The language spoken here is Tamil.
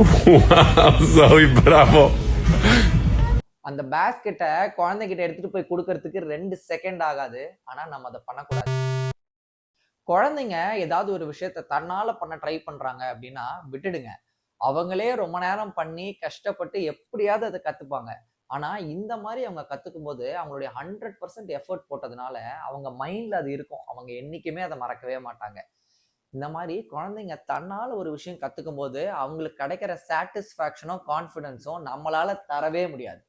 Zoe, bravo. அந்த பேஸ்கெட்டை குழந்தைகிட்ட எடுத்துட்டு போய் கொடுக்கறதுக்கு 2 செகண்ட் ஆகாது. ஆனா நம்ம அதை பண்ணக்கூடாது. குழந்தைங்க ஏதாவது ஒரு விஷயத்த தன்னால பண்ண ட்ரை பண்றாங்க அப்படின்னா விட்டுடுங்க. அவங்களே ரொம்ப நேரம் பண்ணி கஷ்டப்பட்டு எப்படியாவது அதை கத்துப்பாங்க. ஆனா இந்த மாதிரி அவங்க கத்துக்கும் போது அவங்களுடைய 100% எஃபர்ட் போட்டதுனால அவங்க மைண்ட்ல அது இருக்கும். அவங்க என்னைக்குமே அதை மறக்கவே மாட்டாங்க. இந்த மாதிரி குழந்தைங்க தன்னால ஒரு விஷயம் கத்துக்கும் போது அவங்களுக்கு கிடைக்கிற சாட்டிஸ்ஃபேக்ஷனும் கான்ஃபிடன்ஸும் நம்மளால தரவே முடியாது.